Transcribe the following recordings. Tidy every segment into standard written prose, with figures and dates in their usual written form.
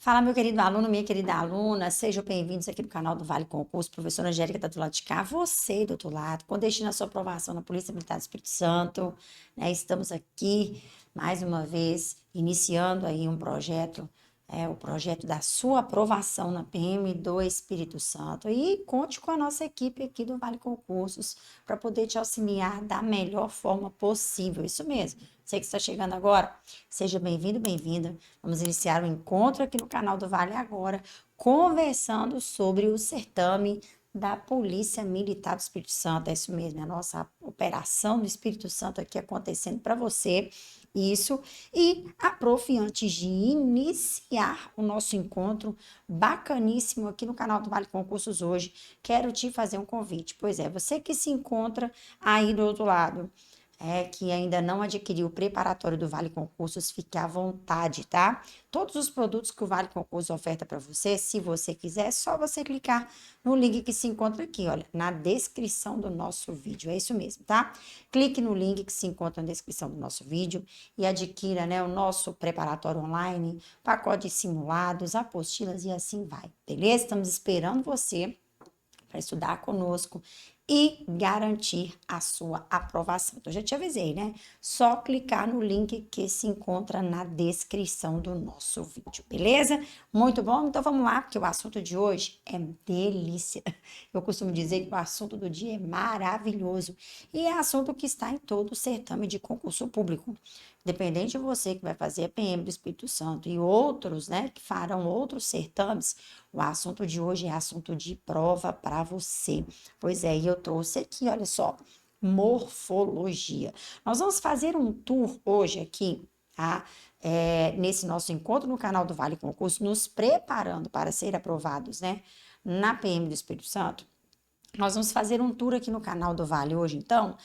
Fala, meu querido aluno, minha querida aluna, sejam bem-vindos aqui no canal do Vale Concurso. Professora Angélica está do lado de cá, você do outro lado, com destino à sua aprovação na Polícia Militar do Espírito Santo, né? Estamos aqui, mais uma vez, iniciando aí um projeto, o projeto da sua aprovação na PM do Espírito Santo. E conte com a nossa equipe aqui do Vale Concursos para poder te auxiliar da melhor forma possível. Isso mesmo. Você que está chegando agora, seja bem-vindo, bem-vinda. Vamos iniciar o encontro aqui no canal do Vale agora, conversando sobre o certame da Polícia Militar do Espírito Santo. É isso mesmo, é a nossa operação do Espírito Santo aqui acontecendo para você. Isso. E a prof, antes de iniciar o nosso encontro bacaníssimo aqui no canal do Vale Concursos hoje, quero te fazer um convite. Pois é, você que se encontra aí do outro lado, que ainda não adquiriu o preparatório do Vale Concursos, fique à vontade, tá? Todos os produtos que o Vale Concursos oferta para você, se você quiser, é só você clicar no link que se encontra aqui, olha, na descrição do nosso vídeo. É isso mesmo, tá? Clique no link que se encontra na descrição do nosso vídeo e adquira, né, o nosso preparatório online, pacote de simulados, apostilas e assim vai, beleza? Estamos esperando você para estudar conosco e garantir a sua aprovação. Então, eu já te avisei, né? Só clicar no link que se encontra na descrição do nosso vídeo, beleza? Muito bom? Então, vamos lá, porque o assunto de hoje é delícia. Eu costumo dizer que o assunto do dia é maravilhoso e é assunto que está em todo o certame de concurso público. Independente de você que vai fazer a PM do Espírito Santo e outros, né, que farão outros certames, o assunto de hoje é assunto de prova para você. Pois é, e eu trouxe aqui, olha só, morfologia. Nós vamos fazer um tour hoje aqui, tá? Nesse nosso encontro no canal do Vale Concurso, nos preparando para ser aprovados, né, na PM do Espírito Santo. Nós vamos fazer um tour aqui no canal do Vale hoje, então,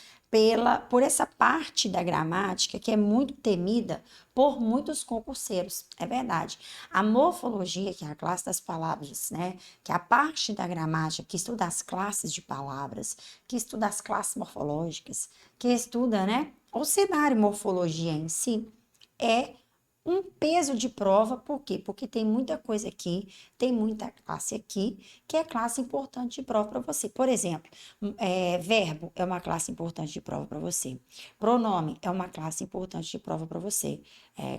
por essa parte da gramática que é muito temida por muitos concurseiros. É verdade. A morfologia, que é a classe das palavras, né? Que é a parte da gramática que estuda as classes de palavras, que estuda as classes morfológicas, que estuda, né, o cenário morfologia em si, é um peso de prova, por quê? Porque tem muita coisa aqui, tem muita classe aqui, que é classe importante de prova para você. Por exemplo, verbo é uma classe importante de prova para você. Pronome é uma classe importante de prova para você.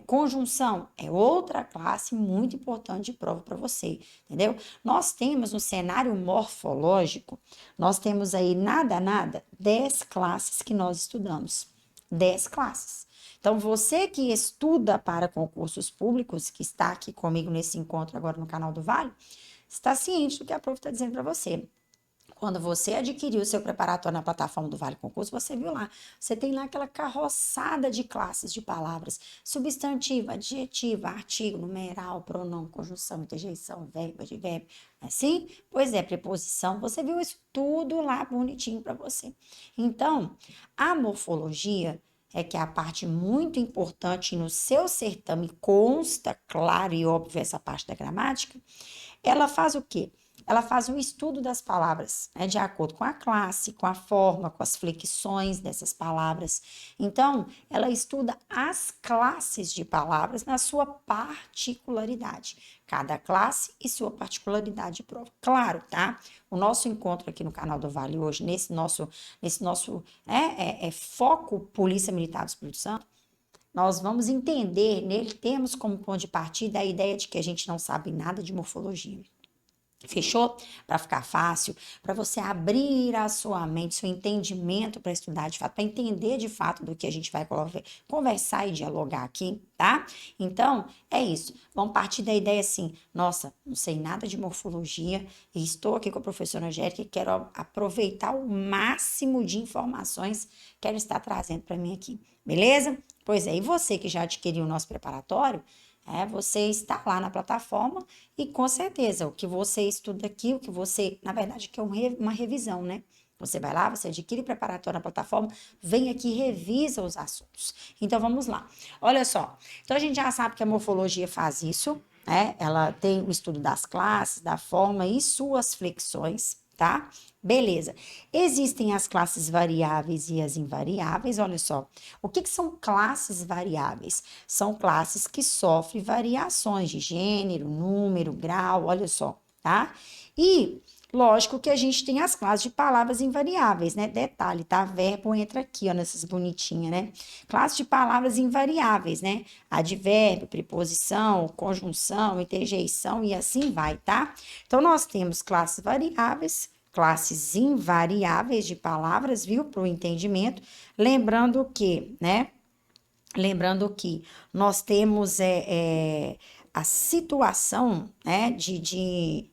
Conjunção é outra classe muito importante de prova para você, entendeu? Nós temos no cenário morfológico, nós temos aí nada, 10 classes que nós estudamos. 10 classes. Então, você que estuda para concursos públicos, que está aqui comigo nesse encontro agora no canal do Vale, está ciente do que a prof está dizendo para você. Quando você adquiriu o seu preparatório na plataforma do Vale Concurso, você viu lá, você tem lá aquela carroçada de classes de palavras, substantivo, adjetivo, artigo, numeral, pronome, conjunção, interjeição, verbo, advérbio, assim? Pois é, preposição, você viu isso tudo lá bonitinho para você. Então, a morfologia que é a parte muito importante no seu certame, consta, claro e óbvio, essa parte da gramática, ela faz o quê? Ela faz um estudo das palavras, né, de acordo com a classe, com a forma, com as flexões dessas palavras. Então, ela estuda as classes de palavras na sua particularidade. Cada classe e sua particularidade de prova. Claro, tá? O nosso encontro aqui no canal do Vale hoje, nesse nosso foco Polícia Militar do Espírito Santo, nós vamos entender, nele temos como ponto de partida a ideia de que a gente não sabe nada de morfologia. Fechou? Para ficar fácil, para você abrir a sua mente, seu entendimento para estudar de fato, para entender de fato do que a gente vai conversar e dialogar aqui, tá? Então, é isso. Vamos partir da ideia assim, nossa, não sei nada de morfologia e estou aqui com a professora Angélica e quero aproveitar o máximo de informações que ela está trazendo para mim aqui, beleza? Pois é, e você que já adquiriu o nosso preparatório, você está lá na plataforma e com certeza o que você estuda aqui, o que você, na verdade, que é uma revisão, né? Você vai lá, você adquire preparatório na plataforma, vem aqui e revisa os assuntos. Então vamos lá. Olha só. Então a gente já sabe que a morfologia faz isso, né? Ela tem o estudo das classes, da forma e suas flexões, tá? Beleza. Existem as classes variáveis e as invariáveis. Olha só, o que são classes variáveis? São classes que sofrem variações de gênero, número, grau, olha só, tá? E lógico que a gente tem as classes de palavras invariáveis, né? Detalhe, tá? Verbo entra aqui, ó, nessas bonitinhas, né? Classe de palavras invariáveis, né? Advérbio, preposição, conjunção, interjeição e assim vai, tá? Então, nós temos classes variáveis, classes invariáveis de palavras, viu? Para o entendimento. Lembrando que, né? Lembrando que nós temos a situação, né, de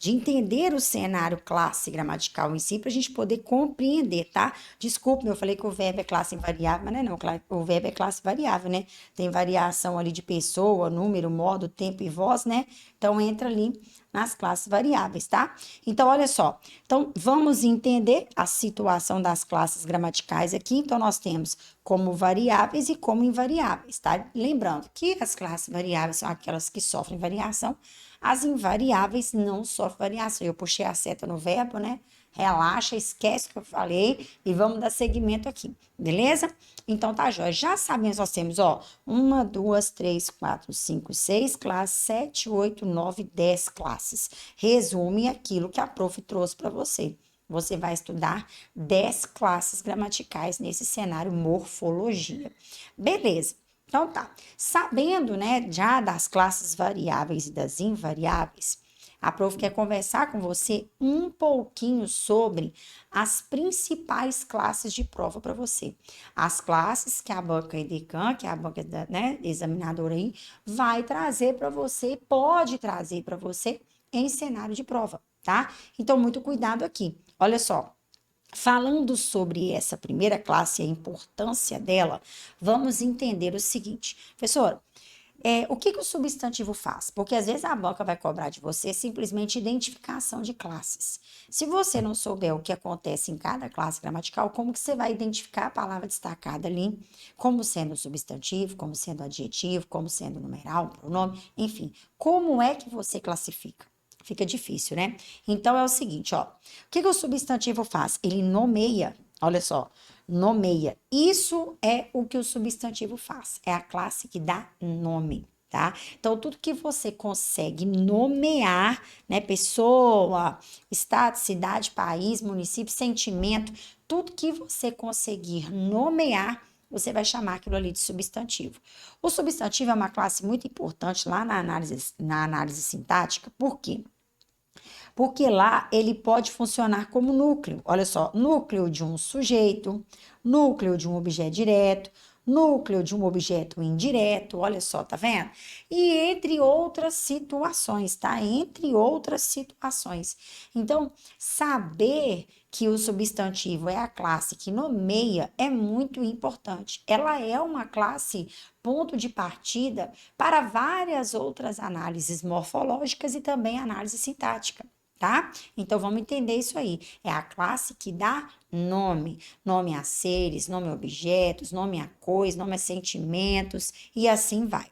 entender o cenário classe gramatical em si, para a gente poder compreender, tá? Desculpe, eu falei que o verbo é classe invariável, mas não é não, o verbo é classe variável, né? Tem variação ali de pessoa, número, modo, tempo e voz, né? Então, entra ali nas classes variáveis, tá? Então, olha só. Então, vamos entender a situação das classes gramaticais aqui. Então, nós temos como variáveis e como invariáveis, tá? Lembrando que as classes variáveis são aquelas que sofrem variação, as invariáveis não sofrem variação. Eu puxei a seta no verbo, né? Relaxa, esquece o que eu falei e vamos dar seguimento aqui, beleza? Então tá, jóia. Já sabemos, nós temos, ó, 1, 2, 3, 4, 5, 6 classes, 7, 8, 9, 10 classes. Resume aquilo que a prof trouxe para você. Você vai estudar 10 classes gramaticais nesse cenário morfologia. Beleza. Então tá. Sabendo, né, já das classes variáveis e das invariáveis, a prof quer conversar com você um pouquinho sobre as principais classes de prova para você. As classes que a banca EDECAN, que é a banca da, né, examinadora aí, vai trazer para você, pode trazer para você em cenário de prova, tá? Então, muito cuidado aqui. Olha só. Falando sobre essa primeira classe e a importância dela, vamos entender o seguinte. Professora, o que o substantivo faz? Porque às vezes a banca vai cobrar de você simplesmente identificação de classes. Se você não souber o que acontece em cada classe gramatical, como que você vai identificar a palavra destacada ali, como sendo substantivo, como sendo adjetivo, como sendo numeral, pronome, enfim, como é que você classifica? Fica difícil, né? Então é o seguinte, ó. O que o substantivo faz? Ele nomeia, olha só, nomeia. Isso é o que o substantivo faz. É a classe que dá nome, tá? Então, tudo que você consegue nomear, né? Pessoa, estado, cidade, país, município, sentimento, tudo que você conseguir nomear, você vai chamar aquilo ali de substantivo. O substantivo é uma classe muito importante lá na análise sintática, por quê? Porque lá ele pode funcionar como núcleo. Olha só, núcleo de um sujeito, núcleo de um objeto direto, núcleo de um objeto indireto, olha só, tá vendo? E entre outras situações, tá? Entre outras situações. Então, saber que o substantivo é a classe que nomeia é muito importante. Ela é uma classe ponto de partida para várias outras análises morfológicas e também análise sintática. Tá? Então vamos entender isso aí. É a classe que dá nome, nome a seres, nome a objetos, nome a coisas, nome a sentimentos e assim vai.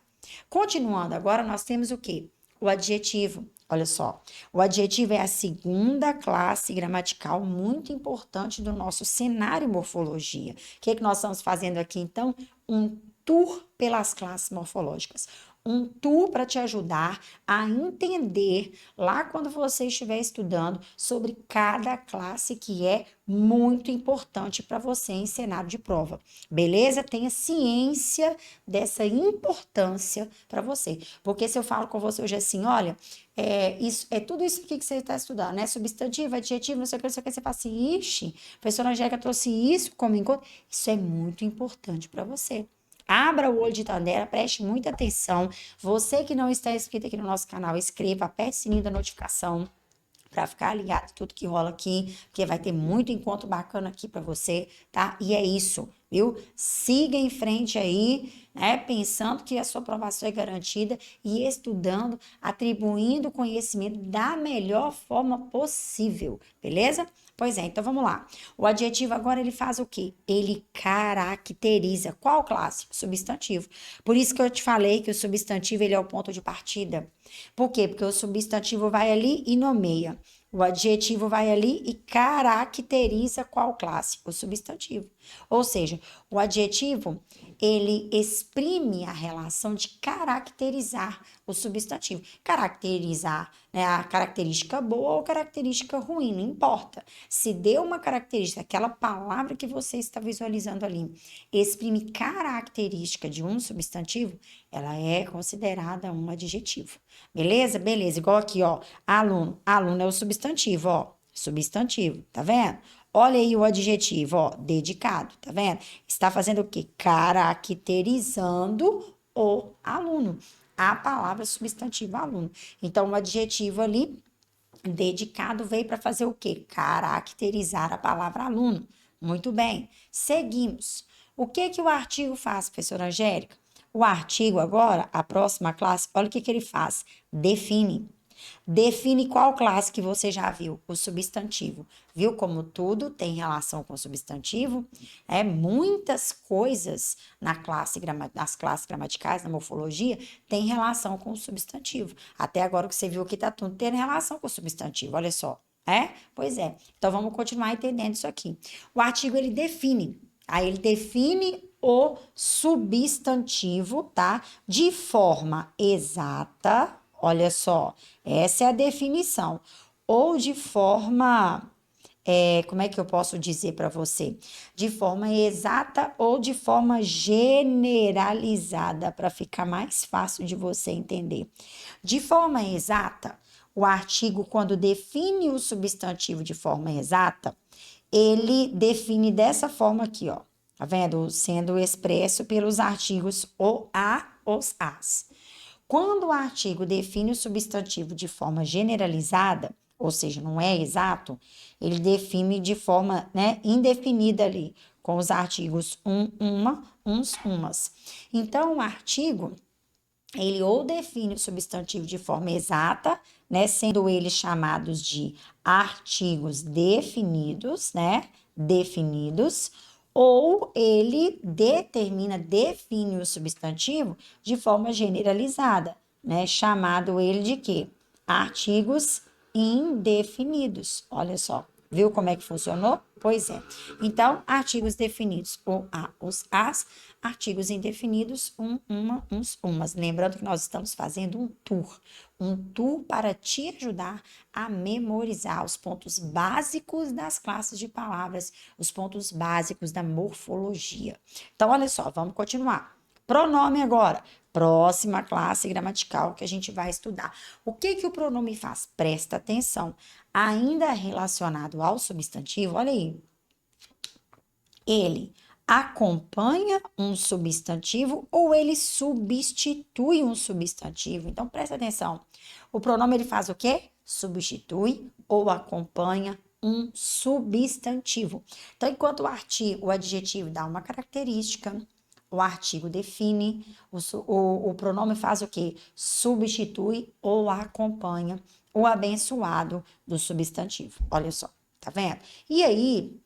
Continuando, agora nós temos o quê? O adjetivo. Olha só, o adjetivo é a segunda classe gramatical muito importante do nosso cenário morfologia. O que nós estamos fazendo aqui então? Um tour pelas classes morfológicas. Um tour para te ajudar a entender lá quando você estiver estudando sobre cada classe que é muito importante para você em cenário de prova. Beleza? Tenha ciência dessa importância para você. Porque se eu falo com você hoje assim, olha, tudo isso aqui que você está estudando, né? Substantivo, adjetivo, não sei o que, você fala assim, ixi, a professora Angélica trouxe isso como encontro. Isso é muito importante para você. Abra o olho de Tandera, preste muita atenção. Você que não está inscrito aqui no nosso canal, inscreva, aperte o sininho da notificação para ficar ligado em tudo que rola aqui, porque vai ter muito encontro bacana aqui para você, tá? E é isso, viu? Siga em frente aí, né? Pensando que a sua aprovação é garantida e estudando, atribuindo conhecimento da melhor forma possível, beleza? Pois é, então vamos lá. O adjetivo agora ele faz o quê? Ele caracteriza. Qual classe? Substantivo. Por isso que eu te falei que o substantivo ele é o ponto de partida. Por quê? Porque o substantivo vai ali e nomeia. O adjetivo vai ali e caracteriza qual classe? O substantivo. Ou seja, o adjetivo, ele exprime a relação de caracterizar o substantivo. Caracterizar, né, a característica boa ou característica ruim, não importa. Se deu uma característica, aquela palavra que você está visualizando ali, exprime característica de um substantivo, ela é considerada um adjetivo. Beleza? Beleza. Igual aqui, ó, aluno. Aluno é o substantivo, ó. Substantivo, tá vendo? Olha aí o adjetivo, ó, dedicado, tá vendo? Está fazendo o quê? Caracterizando o aluno. A palavra substantivo aluno. Então, o adjetivo ali, dedicado, veio para fazer o quê? Caracterizar a palavra aluno. Muito bem. Seguimos. O que que o artigo faz, professora Angélica? O artigo agora, a próxima classe, olha o que que ele faz. Define. Define qual classe que você já viu, o substantivo. Viu como tudo tem relação com o substantivo? Muitas coisas nas classes gramaticais, na morfologia, tem relação com o substantivo. Até agora que você viu que está tudo tendo relação com o substantivo, olha só. Pois é. Então vamos continuar entendendo isso aqui. O artigo ele define. Aí ele define o substantivo, tá? De forma exata. Olha só, essa é a definição. Ou de forma, como é que eu posso dizer para você? De forma exata ou de forma generalizada, para ficar mais fácil de você entender. De forma exata, o artigo, quando define o substantivo de forma exata, ele define dessa forma aqui, ó. Tá vendo? Sendo expresso pelos artigos o, a, os, as. Quando o artigo define o substantivo de forma generalizada, ou seja, não é exato, ele define de forma, né, indefinida ali, com os artigos uma, uns, umas. Então, o artigo, ele ou define o substantivo de forma exata, né, sendo eles chamados de artigos definidos, né, definidos, ou ele define o substantivo de forma generalizada, né, chamado ele de quê? Artigos indefinidos. Olha só, viu como é que funcionou? Pois é. Então, artigos definidos, o, a, os, as, artigos indefinidos, uma, uns, umas. Lembrando que nós estamos fazendo um tour para te ajudar a memorizar os pontos básicos das classes de palavras, os pontos básicos da morfologia. Então, olha só, vamos continuar. Pronome agora. Próxima classe gramatical que a gente vai estudar. O que que o pronome faz? Presta atenção. Ainda relacionado ao substantivo, olha aí. Ele acompanha um substantivo ou ele substitui um substantivo. Então, presta atenção. O pronome ele faz o quê? Substitui ou acompanha um substantivo. Então, enquanto o adjetivo dá uma característica, o artigo define, o pronome faz o quê? Substitui ou acompanha o abençoado do substantivo. Olha só, tá vendo? E aí,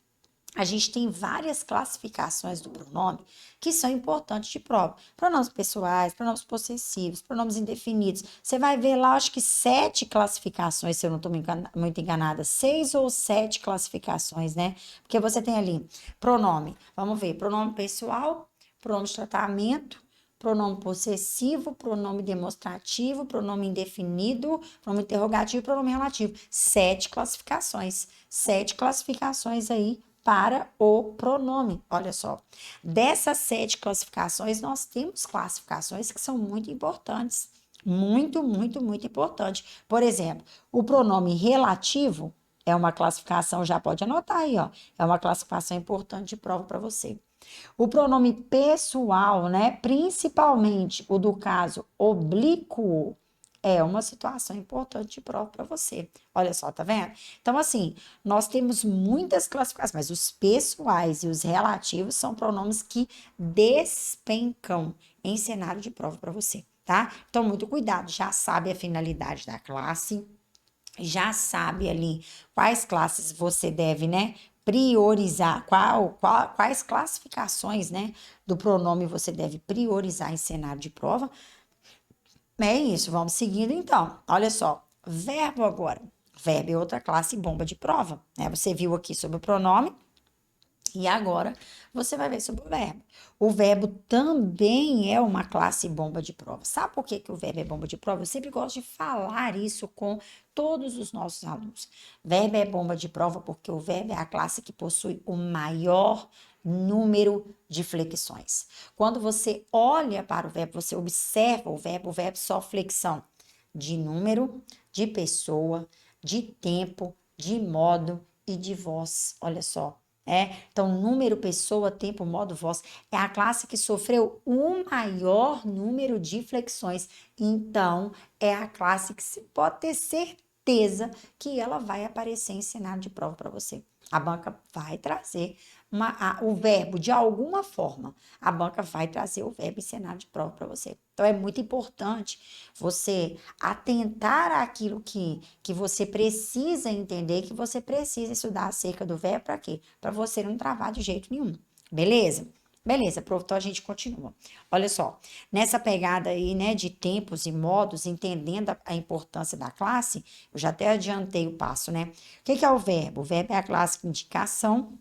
a gente tem várias classificações do pronome que são importantes de prova. Pronomes pessoais, pronomes possessivos, pronomes indefinidos. Você vai ver lá, acho que 7 classificações, se eu não estou muito enganada, 6 ou 7 classificações, né? Porque você tem ali pronome, vamos ver, pronome pessoal, pronome de tratamento, pronome possessivo, pronome demonstrativo, pronome indefinido, pronome interrogativo e pronome relativo. 7 classificações. 7 classificações aí para o pronome. Olha só. Dessas 7 classificações, nós temos classificações que são muito importantes. Muito, muito, muito importante. Por exemplo, o pronome relativo é uma classificação, já pode anotar aí, ó. É uma classificação importante de prova para você. O pronome pessoal, né, principalmente o do caso oblíquo, é uma situação importante de prova para você. Olha só, tá vendo? Então, assim, nós temos muitas classificações, mas os pessoais e os relativos são pronomes que despencam em cenário de prova para você, tá? Então, muito cuidado, já sabe a finalidade da classe, já sabe ali quais classes você deve, né, priorizar, quais classificações, né, do pronome você deve priorizar em cenário de prova. É isso, vamos seguindo então. Olha só, verbo agora. Verbo é outra classe bomba de prova, né? Você viu aqui sobre o pronome e agora você vai ver sobre o verbo. O verbo também é uma classe bomba de prova. Sabe por que que o verbo é bomba de prova? Eu sempre gosto de falar isso com todos os nossos alunos. Verbo é bomba de prova porque o verbo é a classe que possui o maior número de flexões. Quando você olha para o verbo, você observa o verbo só flexão de número, de pessoa, de tempo, de modo e de voz. Olha só. Então, número, pessoa, tempo, modo, voz é a classe que sofreu o maior número de flexões. Então, é a classe que se pode ter certeza que ela vai aparecer em cenário de prova para você. A banca vai trazer o verbo de alguma forma. A banca vai trazer o verbo em cenário de prova para você. Então, é muito importante você atentar àquilo que você precisa entender, que você precisa estudar acerca do verbo para quê? Para você não travar de jeito nenhum. Beleza? Beleza, prof, então a gente continua. Olha só, nessa pegada aí, né, de tempos e modos, entendendo a importância da classe, eu já até adiantei o passo, né? O que é o verbo? O verbo é a classe de indicação,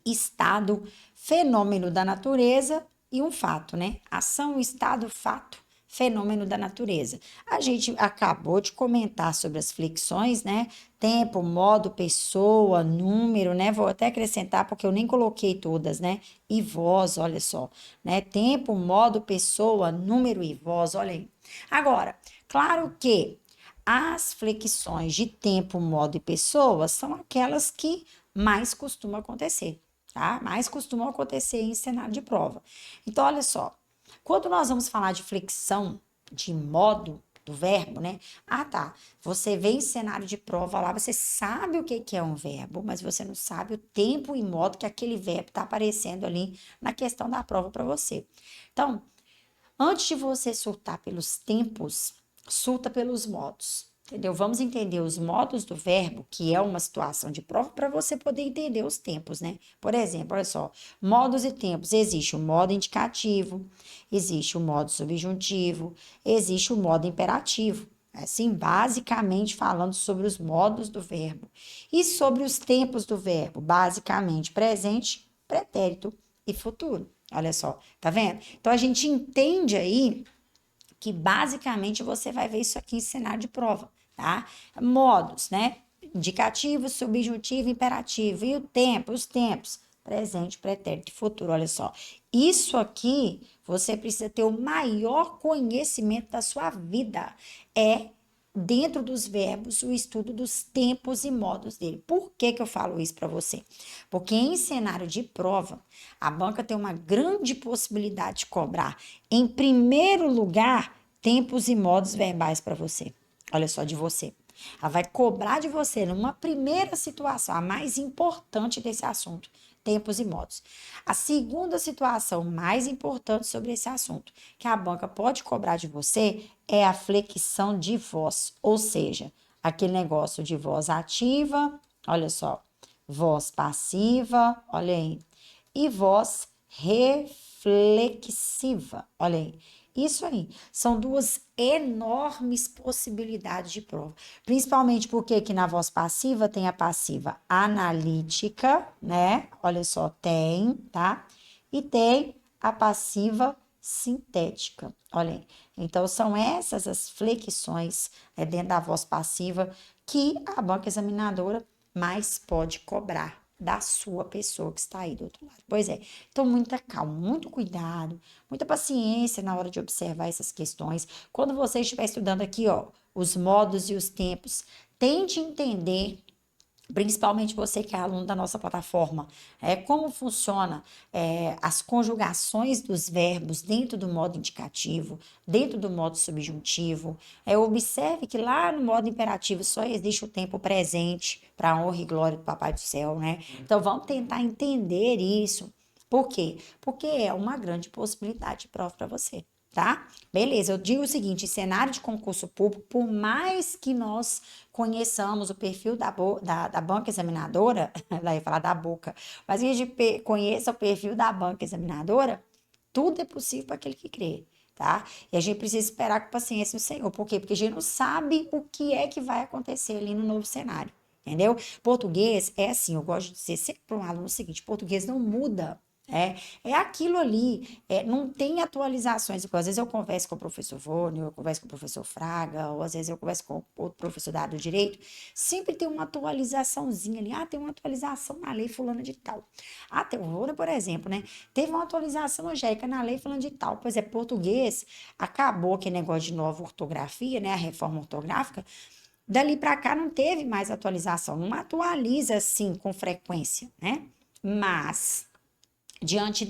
estado, fenômeno da natureza e um fato, né? Ação, estado, fato, fenômeno da natureza. A gente acabou de comentar sobre as flexões, né? Tempo, modo, pessoa, número, né? Vou até acrescentar porque eu nem coloquei todas, né? E voz, olha só, né? Tempo, modo, pessoa, número e voz, olha aí. Agora, claro que as flexões de tempo, modo e pessoa são aquelas que mais costumam acontecer, tá? Mais costumam acontecer em cenário de prova. Então, olha só, quando nós vamos falar de flexão de modo do verbo, né? Ah, tá. Você vê em cenário de prova lá, você sabe o que é um verbo, mas você não sabe o tempo e modo que aquele verbo está aparecendo ali na questão da prova para você. Então, antes de você surtar pelos tempos, surta pelos modos. Entendeu? Vamos entender os modos do verbo, que é uma situação de prova, para você poder entender os tempos, né? Por exemplo, olha só, modos e tempos. Existe o modo indicativo, existe o modo subjuntivo, existe o modo imperativo. Assim, basicamente falando sobre os modos do verbo. E sobre os tempos do verbo, basicamente presente, pretérito e futuro. Olha só, tá vendo? Então a gente entende aí que basicamente você vai ver isso aqui em cenário de prova, tá? Modos, né? Indicativo, subjuntivo, imperativo. E o tempo, os tempos, presente, pretérito e futuro. Olha só. Isso aqui você precisa ter o maior conhecimento da sua vida. É dentro dos verbos, o estudo dos tempos e modos dele. Por que que eu falo isso para você? Porque em cenário de prova, a banca tem uma grande possibilidade de cobrar, em primeiro lugar, tempos e modos verbais para você. Olha só, de você. Ela vai cobrar de você numa primeira situação, a mais importante desse assunto, tempos e modos. A segunda situação mais importante sobre esse assunto, que a banca pode cobrar de você, é a flexão de voz, ou seja, aquele negócio de voz ativa, olha só, voz passiva, olha aí, e voz reflexiva, olha aí. Isso aí, são duas enormes possibilidades de prova. Principalmente porque que na voz passiva tem a passiva analítica, né? Olha só, tem, tá? E tem a passiva sintética. Olha aí. Então, são essas as flexões dentro da voz passiva que a banca examinadora mais pode cobrar da sua pessoa que está aí do outro lado. Pois é, então muita calma, muito cuidado, muita paciência na hora de observar essas questões. Quando você estiver estudando aqui, ó, os modos e os tempos, tente entender, principalmente você que é aluno da nossa plataforma, como funciona as conjugações dos verbos dentro do modo indicativo, dentro do modo subjuntivo. Observe que lá no modo imperativo só existe o tempo presente para a honra e glória do Papai do Céu, né? Então vamos tentar entender isso. Por quê? Porque é uma grande possibilidade de prova para você. Tá? Beleza, eu digo o seguinte, em cenário de concurso público, por mais que nós conheçamos o perfil da banca examinadora, ela ia falar da boca, mas que a gente conheça o perfil da banca examinadora, tudo é possível para aquele que crê. tá? E a gente precisa esperar com paciência o Senhor. Por quê? Porque a gente não sabe o que é que vai acontecer ali no novo cenário. Entendeu? Português é assim, eu gosto de dizer sempre para um aluno o seguinte: português não muda. É aquilo ali, não tem atualizações. Às vezes eu converso com o professor Vônio, eu converso com o professor Fraga, ou às vezes eu converso com outro professor da área do direito, sempre tem uma atualizaçãozinha ali. Ah, tem uma atualização na lei fulana de tal. Ah, tem o Vônio, por exemplo, né? Teve uma atualização, Angélica, na lei fulana de tal. Pois é, português, acabou aquele negócio de nova ortografia, né? A reforma ortográfica. Dali para cá não teve mais atualização, não atualiza assim com frequência, né? Mas diante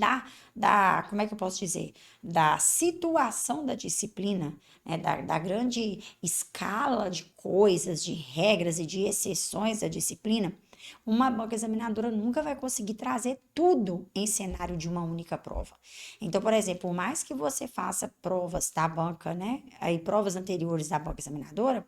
como é que eu posso dizer, da situação da disciplina, né, da grande escala de coisas, de regras e de exceções da disciplina, uma banca examinadora nunca vai conseguir trazer tudo em cenário de uma única prova. Então, por exemplo, por mais que você faça provas da banca, né, aí provas anteriores da banca examinadora,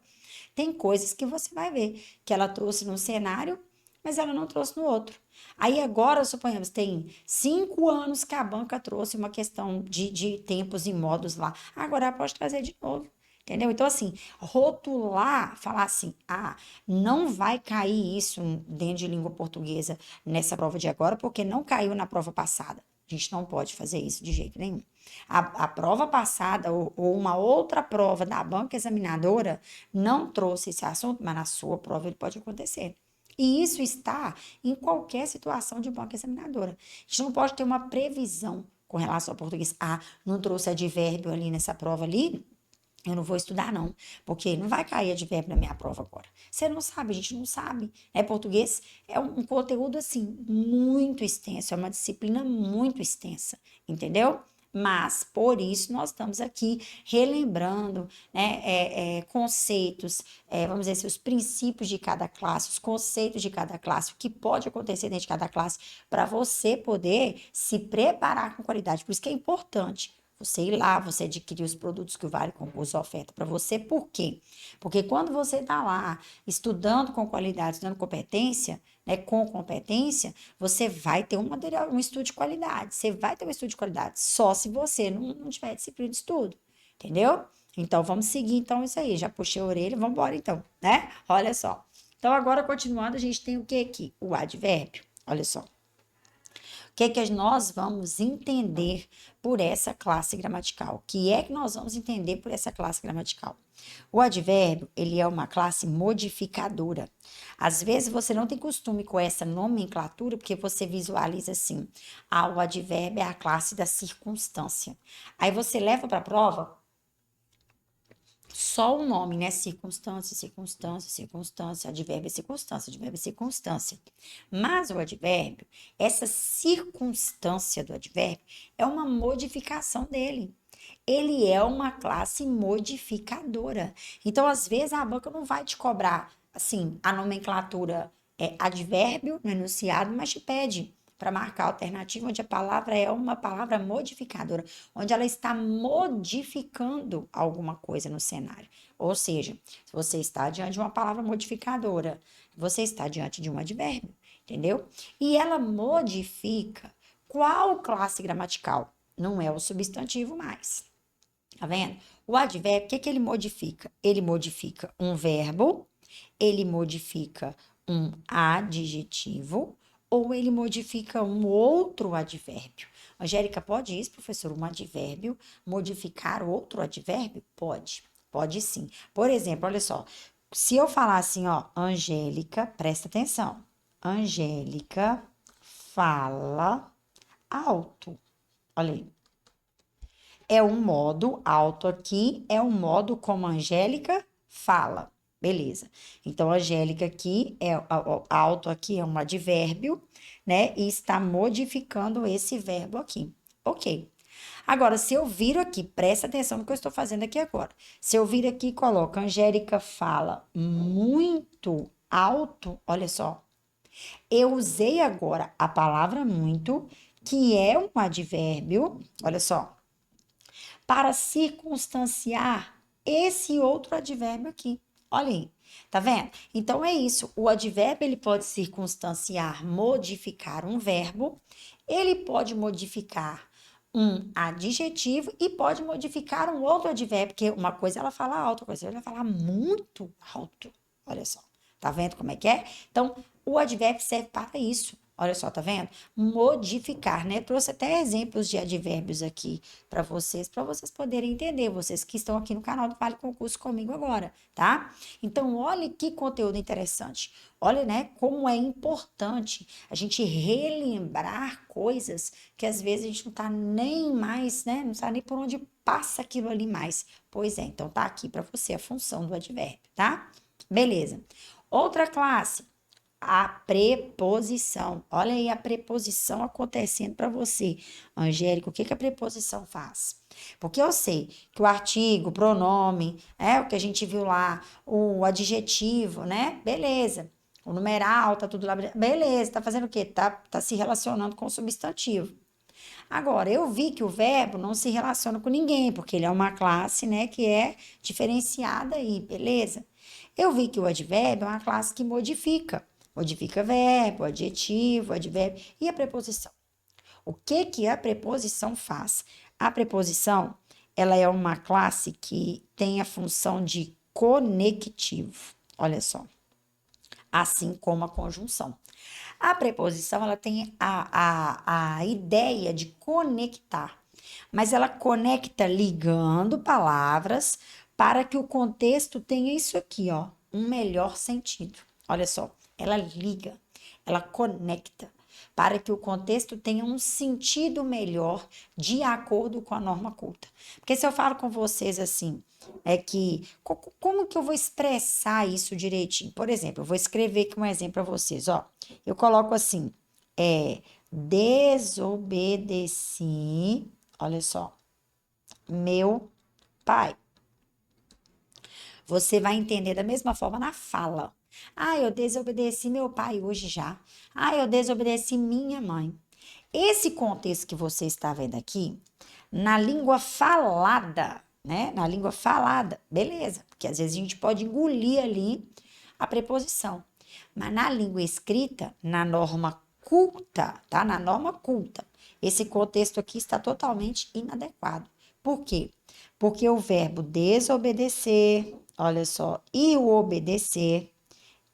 tem coisas que você vai ver que ela trouxe num cenário, mas ela não trouxe no outro. Aí agora, suponhamos, tem 5 anos que a banca trouxe uma questão de tempos e modos lá. Agora ela pode trazer de novo. Entendeu? Então, assim, rotular, falar assim, não vai cair isso dentro de língua portuguesa nessa prova de agora, porque não caiu na prova passada. A gente não pode fazer isso de jeito nenhum. A prova passada ou uma outra prova da banca examinadora não trouxe esse assunto, mas na sua prova ele pode acontecer. E isso está em qualquer situação de banca examinadora. A gente não pode ter uma previsão com relação ao português. Não trouxe advérbio ali nessa prova ali, eu não vou estudar, não, porque não vai cair advérbio na minha prova agora. Você não sabe, a gente não sabe. Português é um conteúdo, assim, muito extenso, é uma disciplina muito extensa, entendeu? Mas, por isso, nós estamos aqui relembrando, né, conceitos, vamos dizer assim, os princípios de cada classe, os conceitos de cada classe, o que pode acontecer dentro de cada classe, para você poder se preparar com qualidade. Por isso que é importante você ir lá, você adquirir os produtos que o Vale Concurso oferta para você. Por quê? Porque quando você está lá estudando com qualidade, estudando competência, né, com competência, você vai ter um material, um estudo de qualidade. Você vai ter um estudo de qualidade, só se você não tiver disciplina de estudo, entendeu? Então, vamos seguir, então, isso aí. Já puxei a orelha, vamos embora, então, né? Olha só. Então, agora, continuando, a gente tem o que aqui? O advérbio. Olha só. O que é que nós vamos entender por essa classe gramatical? O que é que nós vamos entender por essa classe gramatical? O advérbio, ele é uma classe modificadora. Às vezes você não tem costume com essa nomenclatura, porque você visualiza assim: o advérbio é a classe da circunstância. Aí você leva para a prova só o nome, né? Circunstância, circunstância, circunstância, advérbio é circunstância. Mas o advérbio, essa circunstância do advérbio, é uma modificação dele. Ele é uma classe modificadora. Então, às vezes, a banca não vai te cobrar, assim, a nomenclatura advérbio no enunciado, mas te pede para marcar a alternativa onde a palavra é uma palavra modificadora, onde ela está modificando alguma coisa no cenário. Ou seja, se você está diante de uma palavra modificadora, você está diante de um advérbio, entendeu? E ela modifica qual classe gramatical? Não é o substantivo mais. Tá vendo? O advérbio, o que ele modifica? Ele modifica um verbo, ele modifica um adjetivo, ou ele modifica um outro advérbio. Angélica, pode isso, professor? Um advérbio modificar outro advérbio? Pode sim. Por exemplo, olha só, se eu falar assim, ó, Angélica, presta atenção. Angélica fala alto. Olha aí. É um modo alto aqui, é um modo como a Angélica fala. Beleza. Então, Angélica aqui, alto aqui é um advérbio, né? E está modificando esse verbo aqui. Ok. Agora, se eu viro aqui, presta atenção no que eu estou fazendo aqui agora. Se eu vir aqui e coloco, Angélica fala muito alto, olha só. Eu usei agora a palavra muito, que é um advérbio, olha só, para circunstanciar esse outro advérbio aqui. Olha aí, tá vendo? Então é isso, o advérbio ele pode circunstanciar, modificar um verbo, ele pode modificar um adjetivo e pode modificar um outro advérbio, porque uma coisa ela fala alto, outra coisa ela fala muito alto. Olha só, tá vendo como é que é? Então, o advérbio serve para isso. Olha só, tá vendo? Modificar, né? Trouxe até exemplos de advérbios aqui para vocês poderem entender, vocês que estão aqui no canal do Vale Concurso comigo agora, tá? Então, olha que conteúdo interessante. Olha, né, como é importante a gente relembrar coisas que às vezes a gente não tá nem mais, né, não sabe nem por onde passa aquilo ali mais. Pois é, então tá aqui para você a função do advérbio, tá? Beleza. Outra classe, a preposição. Olha aí a preposição acontecendo para você. Angélica, o que que a preposição faz? Porque eu sei que o artigo, o pronome, o que a gente viu lá, o adjetivo, né? Beleza. O numeral, tá tudo lá. Beleza, tá fazendo o quê? Tá se relacionando com o substantivo. Agora, eu vi que o verbo não se relaciona com ninguém, porque ele é uma classe, né, que é diferenciada aí, beleza? Eu vi que o advérbio é uma classe que modifica. Modifica verbo, adjetivo, advérbio e a preposição. O que que a preposição faz? A preposição, ela é uma classe que tem a função de conectivo. Olha só, assim como a conjunção. A preposição, ela tem a ideia de conectar, mas ela conecta ligando palavras para que o contexto tenha isso aqui, ó, um melhor sentido. Olha só, ela liga, ela conecta para que o contexto tenha um sentido melhor de acordo com a norma culta. Porque se eu falo com vocês assim, é que como que eu vou expressar isso direitinho? Por exemplo, eu vou escrever aqui um exemplo para vocês, ó. Eu coloco assim, desobedeci, olha só, meu pai. Você vai entender da mesma forma na fala. Ah, eu desobedeci meu pai hoje já. Ah, eu desobedeci minha mãe. Esse contexto que você está vendo aqui, na língua falada, né? Na língua falada, beleza, porque às vezes a gente pode engolir ali a preposição. Mas na língua escrita, na norma culta, tá? Na norma culta, esse contexto aqui está totalmente inadequado. Por quê? Porque o verbo desobedecer, olha só, e o obedecer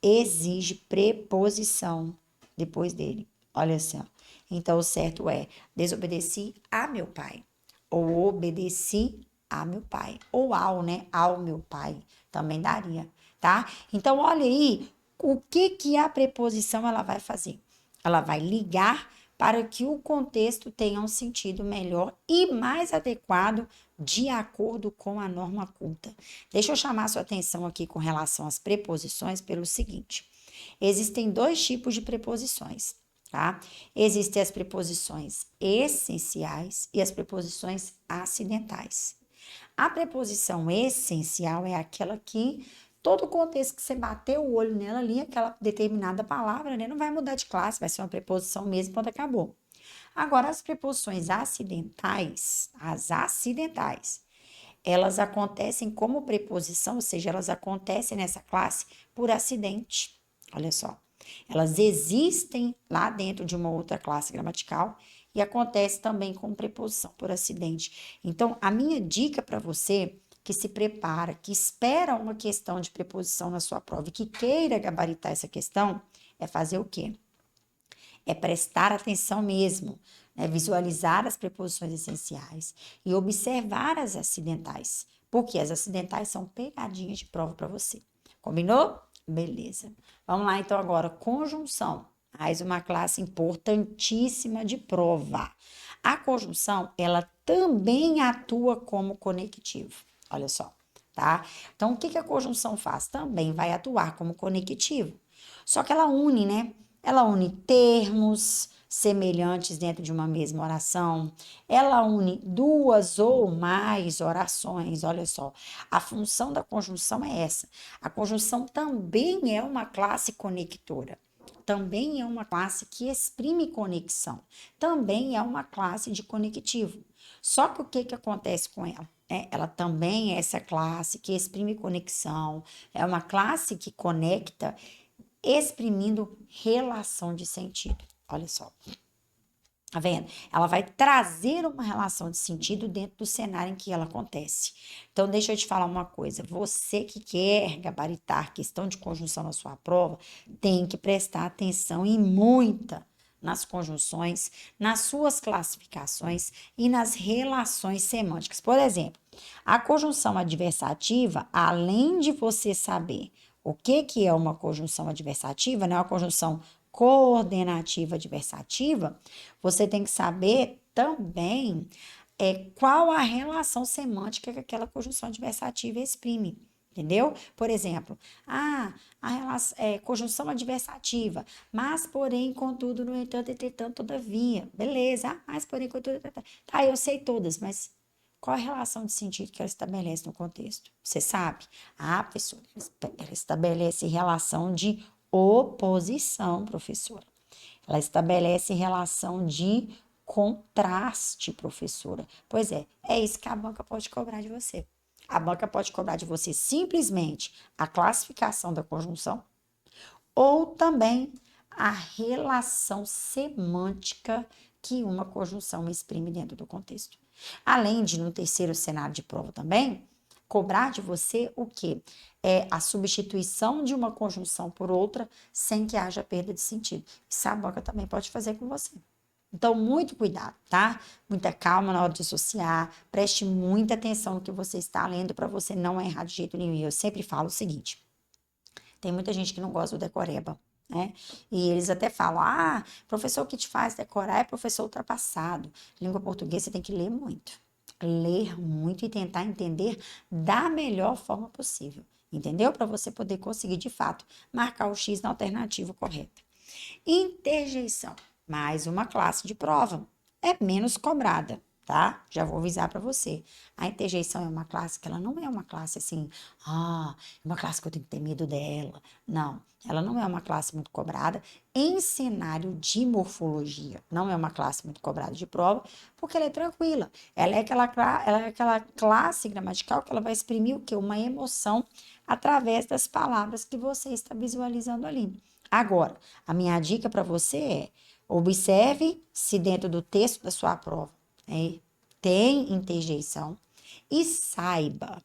exige preposição depois dele. Olha só. Então, o certo é desobedeci a meu pai. Ou obedeci a meu pai. Ou ao, né? Ao meu pai. Também daria, tá? Então, olha aí o que que a preposição ela vai fazer. Ela vai ligar para que o contexto tenha um sentido melhor e mais adequado de acordo com a norma culta. Deixa eu chamar sua atenção aqui com relação às preposições pelo seguinte: existem dois tipos de preposições, tá? Existem as preposições essenciais e as preposições acidentais. A preposição essencial é aquela que todo o contexto que você bater o olho nela ali, aquela determinada palavra, né, não vai mudar de classe, vai ser uma preposição mesmo quando acabou. Agora, as preposições acidentais, as acidentais, elas acontecem como preposição, ou seja, elas acontecem nessa classe por acidente. Olha só. Elas existem lá dentro de uma outra classe gramatical e acontece também com preposição por acidente. Então, a minha dica para você que se prepara, que espera uma questão de preposição na sua prova e que queira gabaritar essa questão, é fazer o quê? É prestar atenção mesmo, né? Visualizar as preposições essenciais e observar as acidentais, porque as acidentais são pegadinhas de prova para você. Combinou? Beleza. Vamos lá então agora, conjunção. Mais uma classe importantíssima de prova. A conjunção, ela também atua como conectivo. Olha só, tá? Então, o que que a conjunção faz? Também vai atuar como conectivo. Só que ela une, né? Ela une termos semelhantes dentro de uma mesma oração. Ela une duas ou mais orações. Olha só, a função da conjunção é essa. A conjunção também é uma classe conectora. Também é uma classe que exprime conexão. Também é uma classe de conectivo. Só que o que que acontece com ela? Ela também é essa classe que exprime conexão, é uma classe que conecta exprimindo relação de sentido. Olha só. Tá vendo? Ela vai trazer uma relação de sentido dentro do cenário em que ela acontece. Então, deixa eu te falar uma coisa. Você que quer gabaritar questão de conjunção na sua prova, tem que prestar atenção e muita nas conjunções, nas suas classificações e nas relações semânticas. Por exemplo, a conjunção adversativa, além de você saber o que é uma conjunção adversativa, né? Uma conjunção coordenativa adversativa, você tem que saber também qual a relação semântica que aquela conjunção adversativa exprime. Entendeu? Por exemplo, a relação, conjunção adversativa, mas, porém, contudo, no entanto, entretanto, todavia. Beleza, mas, porém, contudo, entretanto. Tá, eu sei todas, mas qual a relação de sentido que ela estabelece no contexto? Você sabe? Professora, ela estabelece relação de oposição, professora. Ela estabelece relação de contraste, professora. Pois é isso que a banca pode cobrar de você. A banca pode cobrar de você simplesmente a classificação da conjunção ou também a relação semântica que uma conjunção exprime dentro do contexto. Além de, no terceiro cenário de prova também, cobrar de você o quê? É a substituição de uma conjunção por outra sem que haja perda de sentido. Isso a banca também pode fazer com você. Então, muito cuidado, tá? Muita calma na hora de associar, preste muita atenção no que você está lendo para você não errar de jeito nenhum. Eu sempre falo o seguinte: tem muita gente que não gosta do decoreba, né? E eles até falam: professor que te faz decorar é professor ultrapassado. Língua portuguesa você tem que ler muito. Ler muito e tentar entender da melhor forma possível. Entendeu? Para você poder conseguir, de fato, marcar o X na alternativa correta. Interjeição, mais uma classe de prova. É menos cobrada, tá? Já vou avisar para você. A interjeição é uma classe que ela não é uma classe assim, é uma classe que eu tenho que ter medo dela. Não, ela não é uma classe muito cobrada em cenário de morfologia. Não é uma classe muito cobrada de prova, porque ela é tranquila. Ela é aquela classe gramatical que ela vai exprimir o quê? Uma emoção através das palavras que você está visualizando ali. Agora, a minha dica para você é: observe se dentro do texto da sua prova tem interjeição e saiba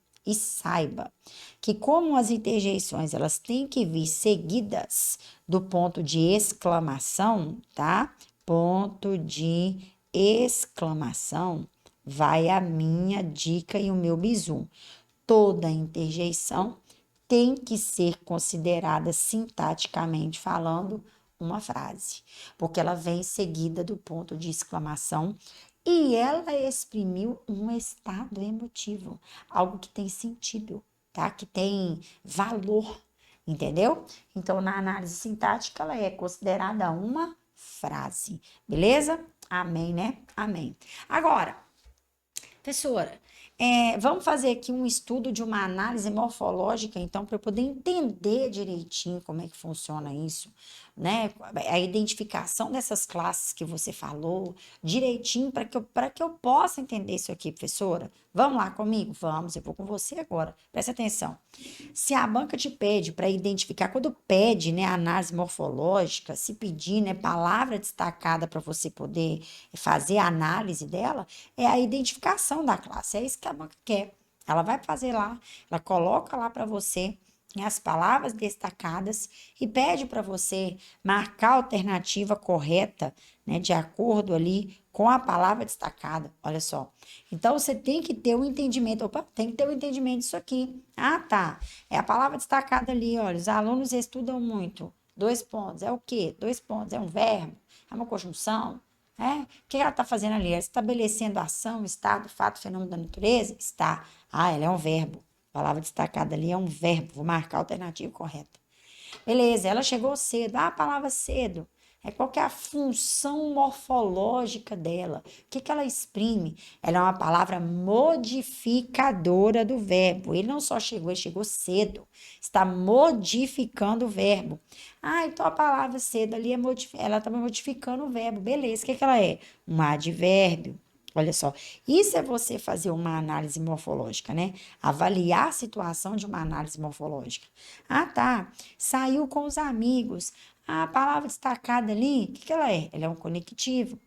que como as interjeições elas têm que vir seguidas do ponto de exclamação, tá? Ponto de exclamação, vai a minha dica e o meu bizu. Toda interjeição tem que ser considerada sintaticamente falando uma frase, porque ela vem seguida do ponto de exclamação e ela exprimiu um estado emotivo, algo que tem sentido, tá? Que tem valor, entendeu? Então, na análise sintática, ela é considerada uma frase, beleza? Amém, né? Amém. Agora, professora, vamos fazer aqui um estudo de uma análise morfológica, então, para eu poder entender direitinho como é que funciona isso, né? A identificação dessas classes que você falou, direitinho, para que eu possa entender isso aqui, professora. Vamos lá comigo? Vamos, eu vou com você agora. Presta atenção. Se a banca te pede para identificar, quando pede, né, análise morfológica, se pedir, né, palavra destacada para você poder fazer a análise dela, é a identificação da classe. É isso que a banca quer. Ela vai fazer lá, ela coloca lá para você, né, as palavras destacadas e pede para você marcar a alternativa correta, né, de acordo ali com a palavra destacada. Olha só. Então você tem que ter um entendimento. Opa, tem que ter um entendimento disso aqui. Tá. É a palavra destacada ali, olha. Os alunos estudam muito. 2 pontos. É o quê? 2 pontos. É um verbo? É uma conjunção? O que ela está fazendo ali? Ela está estabelecendo ação, estado, fato, fenômeno da natureza? Está. Ela é um verbo. A palavra destacada ali é um verbo. Vou marcar a alternativa correta. Beleza, ela chegou cedo. A palavra cedo. Qual que é a função morfológica dela? O que ela exprime? Ela é uma palavra modificadora do verbo. Ele não só chegou, ele chegou cedo. Está modificando o verbo. Então a palavra cedo ali ela está modificando o verbo. Beleza, o que ela é? Um advérbio. Olha só, isso é você fazer uma análise morfológica, né? Avaliar a situação de uma análise morfológica. Tá. Saiu com os amigos. A palavra destacada ali, o que ela é? Ela é um conectivo.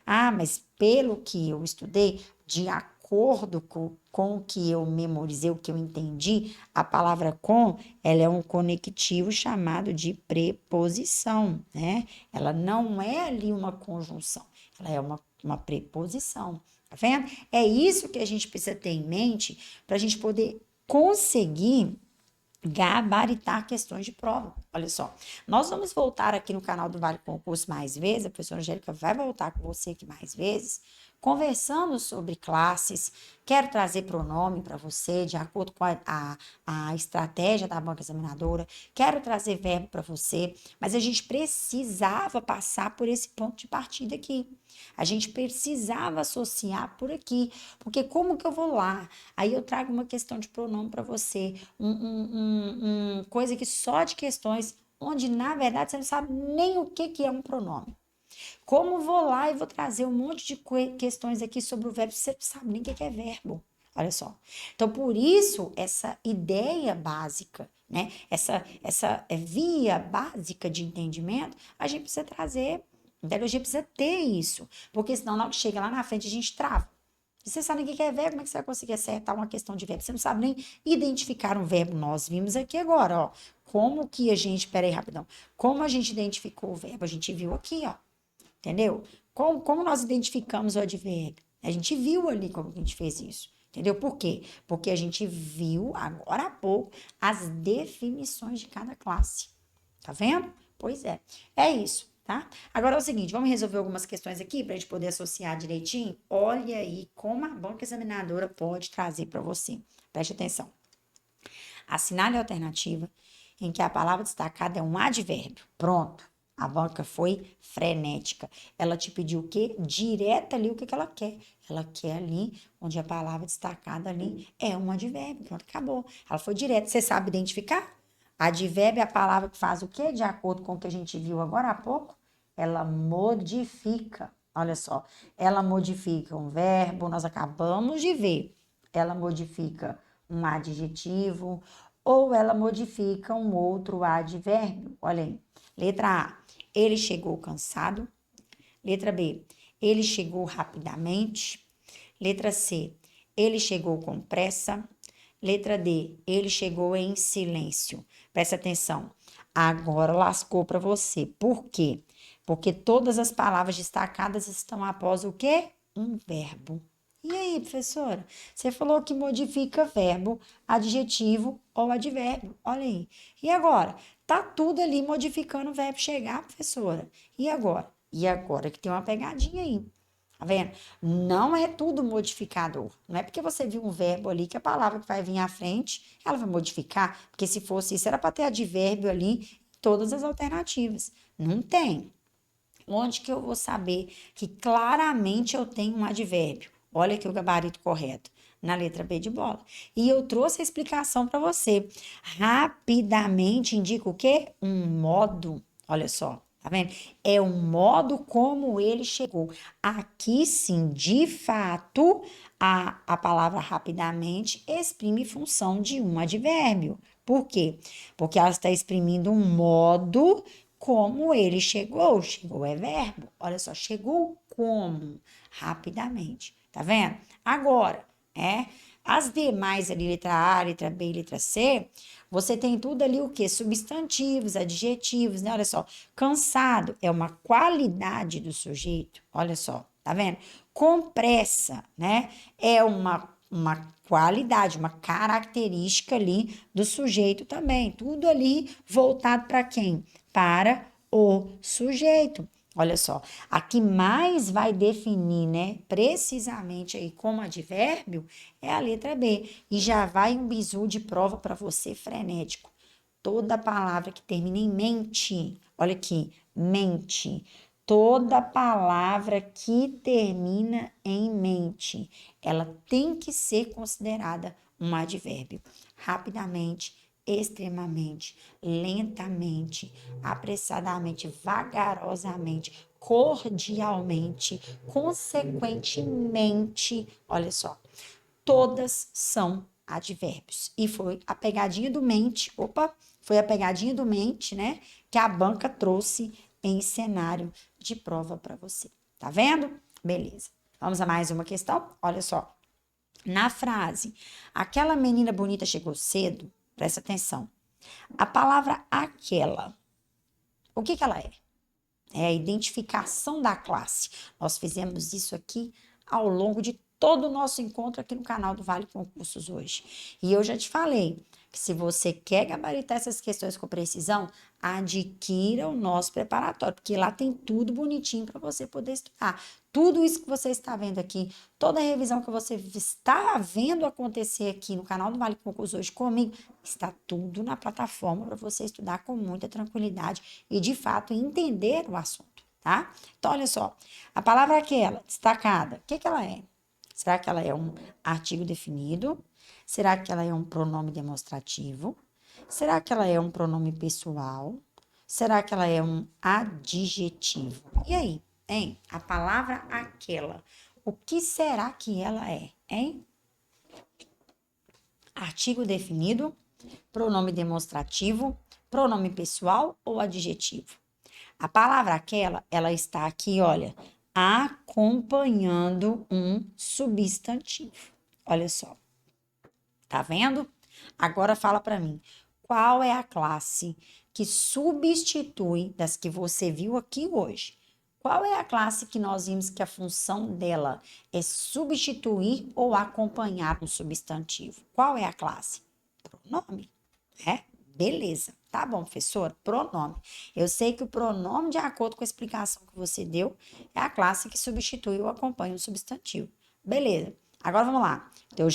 Ah, mas pelo que eu estudei, de acordo com o que eu memorizei, o que eu entendi, a palavra com, ela é um conectivo chamado de preposição, né? Ela não é ali uma conjunção, ela é uma preposição, tá vendo? É isso que a gente precisa ter em mente para a gente poder conseguir gabaritar questões de prova. Olha só, nós vamos voltar aqui no canal do Vale Concurso mais vezes, a professora Angélica vai voltar com você aqui mais vezes, conversando sobre classes. Quero trazer pronome para você, de acordo com a estratégia da banca examinadora. Quero trazer verbo para você, mas a gente precisava passar por esse ponto de partida aqui. A gente precisava associar por aqui, porque como que eu vou lá? Aí eu trago uma questão de pronome para você, coisa que só de questões, onde na verdade você não sabe nem o que é um pronome. Como vou lá e vou trazer um monte de questões aqui sobre o verbo, você não sabe nem o que é verbo. Olha só. Então, por isso, essa ideia básica, né? Essa via básica de entendimento, a gente precisa trazer, entendeu? A gente precisa ter isso. Porque senão, na hora que chega lá na frente, a gente trava. Se você sabe o que é verbo, como é que você vai conseguir acertar uma questão de verbo? Você não sabe nem identificar um verbo. Nós vimos aqui agora, ó. Como que a gente, peraí, rapidão. Como a gente identificou o verbo? A gente viu aqui, ó. Entendeu? Como nós identificamos o advérbio? A gente viu ali como a gente fez isso. Entendeu? Por quê? Porque a gente viu agora há pouco as definições de cada classe. Tá vendo? Pois é. É isso, tá? Agora é o seguinte, vamos resolver algumas questões aqui para a gente poder associar direitinho? Olha aí como a banca examinadora pode trazer para você. Preste atenção. Assinale a alternativa em que a palavra destacada é um advérbio. Pronto. A banca foi frenética. Ela te pediu o quê? Direto ali o que ela quer. Ela quer ali, onde a palavra destacada ali é um advérbio. Pronto, acabou. Ela foi direto. Você sabe identificar? Advérbio é a palavra que faz o quê? De acordo com o que a gente viu agora há pouco? Ela modifica. Olha só. Ela modifica um verbo, nós acabamos de ver. Ela modifica um adjetivo ou ela modifica um outro advérbio. Olha aí. Letra A, ele chegou cansado. Letra B, ele chegou rapidamente. Letra C, ele chegou com pressa. Letra D, ele chegou em silêncio. Presta atenção. Agora lascou para você. Por quê? Porque todas as palavras destacadas estão após o quê? Um verbo. E aí, professora? Você falou que modifica verbo, adjetivo ou advérbio. Olha aí. E agora? Tá tudo ali modificando o verbo chegar, professora. E agora? E agora que tem uma pegadinha aí. Tá vendo? Não é tudo modificador. Não é porque você viu um verbo ali que a palavra que vai vir à frente, ela vai modificar. Porque se fosse isso, era para ter advérbio ali em todas as alternativas. Não tem. Onde que eu vou saber que claramente eu tenho um advérbio? Olha aqui o gabarito correto. Na letra B de bola. E eu trouxe a explicação para você. Rapidamente indica o quê? Um modo. Olha só. Tá vendo? É o modo como ele chegou. Aqui sim, de fato, a palavra rapidamente exprime função de um advérbio. Por quê? Porque ela está exprimindo um modo como ele chegou. Chegou é verbo. Olha só, chegou como? Rapidamente. Tá vendo? Agora, as demais ali, letra A, letra B, letra C, você tem tudo ali o quê? Substantivos, adjetivos, né? Olha só, cansado é uma qualidade do sujeito, olha só, tá vendo? Com pressa, né? É uma qualidade, uma característica ali do sujeito também. Tudo ali voltado para quem? Para o sujeito. Olha só, a que mais vai definir, né, precisamente aí como advérbio é a letra B. E já vai um bizu de prova para você frenético. Toda palavra que termina em mente, olha aqui, mente. Toda palavra que termina em mente, ela tem que ser considerada um advérbio. Rapidamente, extremamente, lentamente, apressadamente, vagarosamente, cordialmente, consequentemente. Olha só, todas são advérbios. E foi a pegadinha do mente, foi a pegadinha do mente, né, que a banca trouxe em cenário de prova para você. Tá vendo? Beleza. Vamos a mais uma questão? Olha só. Na frase, aquela menina bonita chegou cedo, presta atenção. A palavra aquela, o que que ela é? É a identificação da classe. Nós fizemos isso aqui ao longo de todo o nosso encontro aqui no canal do Vale Concursos hoje. E eu já te falei que se você quer gabaritar essas questões com precisão, adquira o nosso preparatório, porque lá tem tudo bonitinho para você poder estudar. Tudo isso que você está vendo aqui, toda a revisão que você está vendo acontecer aqui no canal do Vale Concursos hoje comigo, está tudo na plataforma para você estudar com muita tranquilidade e, de fato, entender o assunto, tá? Então, olha só, a palavra aquela, destacada, o que que ela é? Será que ela é um artigo definido? Será que ela é um pronome demonstrativo? Será que ela é um pronome pessoal? Será que ela é um adjetivo? E aí, hein? A palavra aquela, o que será que ela é, hein? Artigo definido, pronome demonstrativo, pronome pessoal ou adjetivo? A palavra aquela, ela está aqui, olha, acompanhando um substantivo. Olha só, tá vendo? Agora fala para mim, qual é a classe que substitui das que você viu aqui hoje? Qual é a classe que nós vimos que a função dela é substituir ou acompanhar um substantivo? Qual é a classe? Pronome, é? Beleza. Tá bom, professor, pronome. Eu sei que o pronome, de acordo com a explicação que você deu, é a classe que substitui ou acompanha um substantivo. Beleza. Agora vamos lá. Então,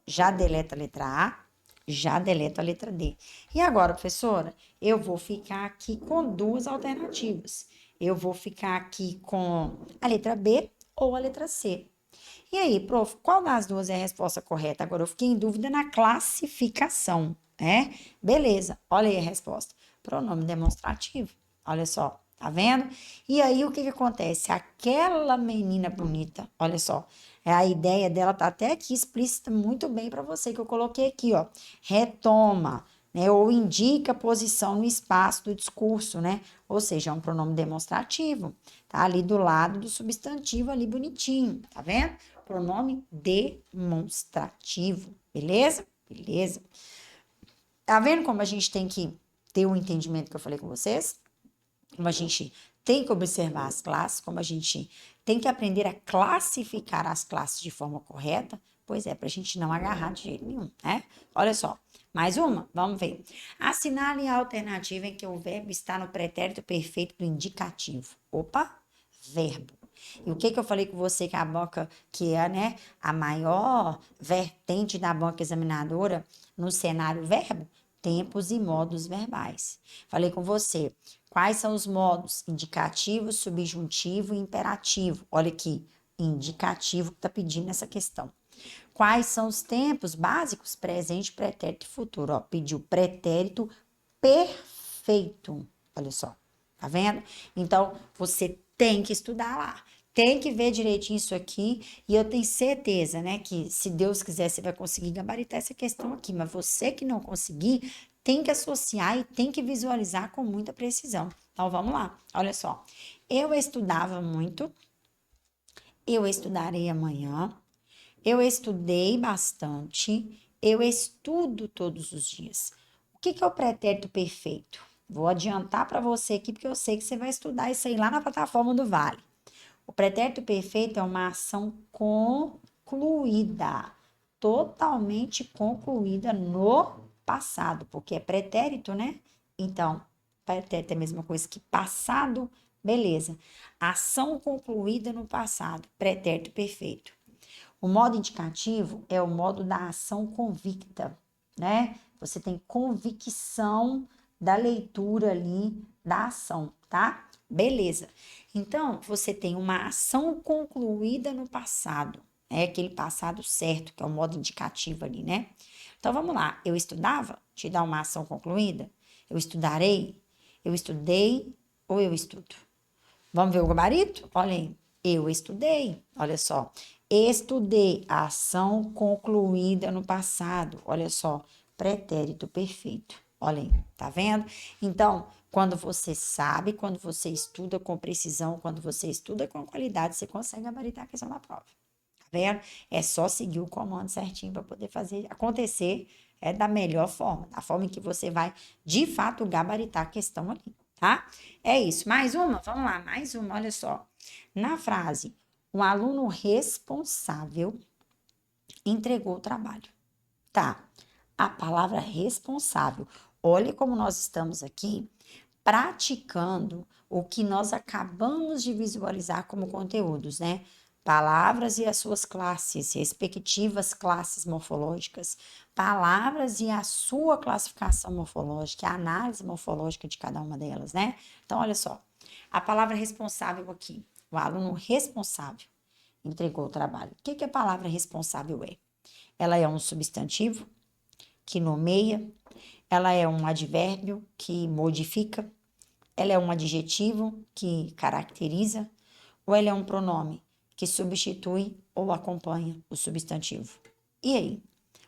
já deleta a letra A, já deleto a letra D. E agora, professora, eu vou ficar aqui com duas alternativas. Eu vou ficar aqui com a letra B ou a letra C. E aí, prof, qual das duas é a resposta correta? Agora eu fiquei em dúvida na classificação, né? Beleza, olha aí a resposta. Pronome demonstrativo. Olha só, tá vendo? E aí o que que acontece? Aquela menina bonita, olha só, a ideia dela tá até aqui explícita muito bem para você que eu coloquei aqui, ó. Retoma, né, ou indica posição no espaço do discurso, né? Ou seja, é um pronome demonstrativo, tá ali do lado do substantivo ali bonitinho, tá vendo? Pronome demonstrativo, beleza? Beleza. Tá vendo como a gente tem que ter o entendimento que eu falei com vocês? Como a gente tem que observar as classes, como a gente tem que aprender a classificar as classes de forma correta? Pois é, para a gente não agarrar de jeito nenhum, né? Olha só, mais uma, vamos ver. Assinale a alternativa em que o verbo está no pretérito perfeito do indicativo. Opa, verbo. E o que que eu falei com você que a banca, que é, né, a maior vertente da banca examinadora no cenário verbo? Tempos e modos verbais. Falei com você, quais são os modos? Indicativo, subjuntivo e imperativo. Olha aqui, indicativo que está pedindo essa questão. Quais são os tempos básicos? Presente, pretérito e futuro. Ó, pediu pretérito perfeito. Olha só, tá vendo? Então, você tem que estudar lá. Tem que ver direitinho isso aqui. E eu tenho certeza, né, que se Deus quiser, você vai conseguir gabaritar essa questão aqui. Mas você que não conseguir, tem que associar e tem que visualizar com muita precisão. Então, vamos lá. Olha só. Eu estudava muito. Eu estudarei amanhã. Eu estudei bastante, eu estudo todos os dias. O que que é o pretérito perfeito? Vou adiantar para você aqui, porque eu sei que você vai estudar isso aí lá na plataforma do Vale. O pretérito perfeito é uma ação concluída, totalmente concluída no passado, porque é pretérito, né? Então, pretérito é a mesma coisa que passado, beleza. Ação concluída no passado, pretérito perfeito. O modo indicativo é o modo da ação convicta, né? Você tem convicção da leitura ali da ação, tá? Beleza. Então, você tem uma ação concluída no passado, é aquele passado certo, que é o modo indicativo ali, né? Então, vamos lá. Eu estudava, te dá uma ação concluída. Eu estudarei, eu estudei ou eu estudo. Vamos ver o gabarito? Olha aí. Eu estudei, olha só. Estudei, ação concluída no passado, olha só. Pretérito perfeito. Olha aí, tá vendo? Então, quando você sabe, quando você estuda com precisão, quando você estuda com qualidade, você consegue gabaritar a questão da prova. Tá vendo? É só seguir o comando certinho para poder fazer acontecer da melhor forma, da forma em que você vai, de fato, gabaritar a questão ali, tá? É isso. Mais uma? Vamos lá, mais uma, olha só. Na frase, um aluno responsável entregou o trabalho. Tá. A palavra responsável. Olha como nós estamos aqui praticando o que nós acabamos de visualizar como conteúdos, né? Palavras e as suas classes, respectivas classes morfológicas, palavras e a sua classificação morfológica, a análise morfológica de cada uma delas, né? Então, olha só, a palavra responsável aqui, o aluno responsável entregou o trabalho. O que que a palavra responsável é? Ela é um substantivo que nomeia, ela é um advérbio que modifica, ela é um adjetivo que caracteriza, ou ela é um pronome que substitui ou acompanha o substantivo. E aí?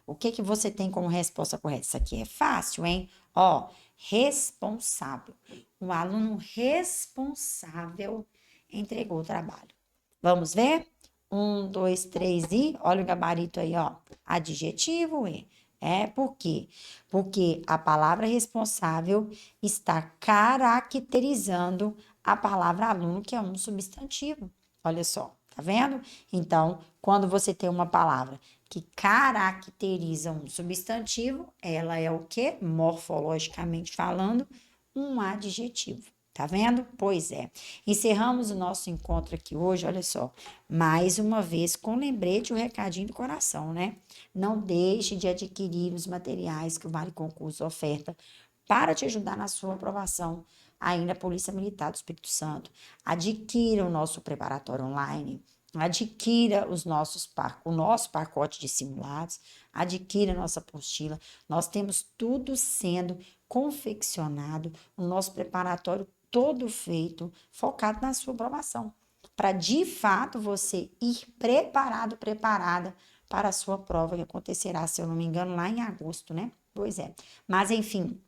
O que que você tem como resposta correta? Isso aqui é fácil, hein? Ó, responsável. O aluno responsável entregou o trabalho. Vamos ver? Um, dois, três e olha o gabarito aí, ó. Adjetivo e. Por quê? Porque a palavra responsável está caracterizando a palavra aluno, que é um substantivo. Olha só, tá vendo? Então, quando você tem uma palavra que caracteriza um substantivo, ela é o quê? Morfologicamente falando, um adjetivo. Tá vendo? Pois é. Encerramos o nosso encontro aqui hoje, olha só, mais uma vez com lembrete e o recadinho do coração, né? Não deixe de adquirir os materiais que o Vale Concurso oferta para te ajudar na sua aprovação aí na Polícia Militar do Espírito Santo. Adquira o nosso preparatório online, adquira o nosso pacote de simulados, adquira a nossa apostila. Nós temos tudo sendo confeccionado, o nosso preparatório todo feito, focado na sua aprovação, para de fato você ir preparado, preparada para a sua prova, que acontecerá, se eu não me engano, lá em agosto, né? Pois é. Mas, enfim,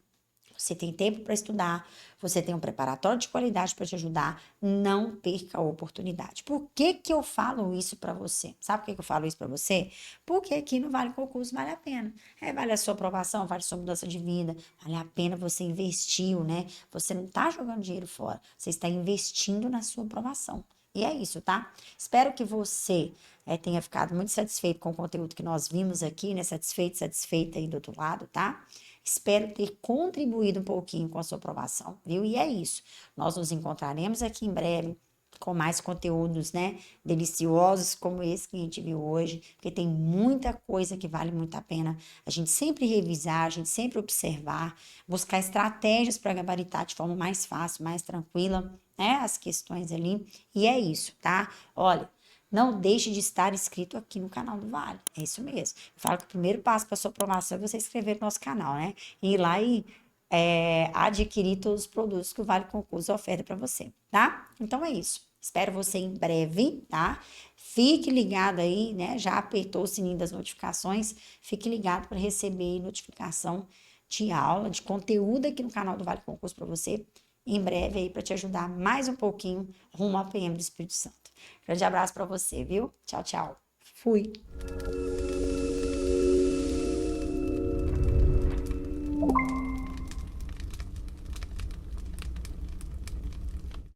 você tem tempo para estudar, você tem um preparatório de qualidade para te ajudar, não perca a oportunidade. Por que que eu falo isso para você? Sabe por que que eu falo isso para você? Porque aqui no Vale Concurso vale a pena. Vale a sua aprovação, vale a sua mudança de vida, vale a pena você investiu, né? Você não está jogando dinheiro fora, você está investindo na sua aprovação. E é isso, tá? Espero que você tenha ficado muito satisfeito com o conteúdo que nós vimos aqui, né? Satisfeito, satisfeita aí do outro lado, tá? Espero ter contribuído um pouquinho com a sua aprovação, viu? E é isso. Nós nos encontraremos aqui em breve com mais conteúdos, né? Deliciosos como esse que a gente viu hoje, porque tem muita coisa que vale muito a pena a gente sempre revisar, a gente sempre observar, buscar estratégias para gabaritar de forma mais fácil, mais tranquila, né? As questões ali. E é isso, tá? Olha, não deixe de estar inscrito aqui no canal do Vale. É isso mesmo. Eu falo que o primeiro passo para sua aprovação é você inscrever no nosso canal, né? E ir lá e adquirir todos os produtos que o Vale Concurso oferta para você, tá? Então é isso. Espero você em breve, tá? Fique ligado aí, né? Já apertou o sininho das notificações? Fique ligado para receber notificação de aula, de conteúdo aqui no canal do Vale Concurso para você. Em breve aí para te ajudar mais um pouquinho rumo à PM do Espírito Santo. Grande abraço para você, viu? Tchau, tchau. Fui.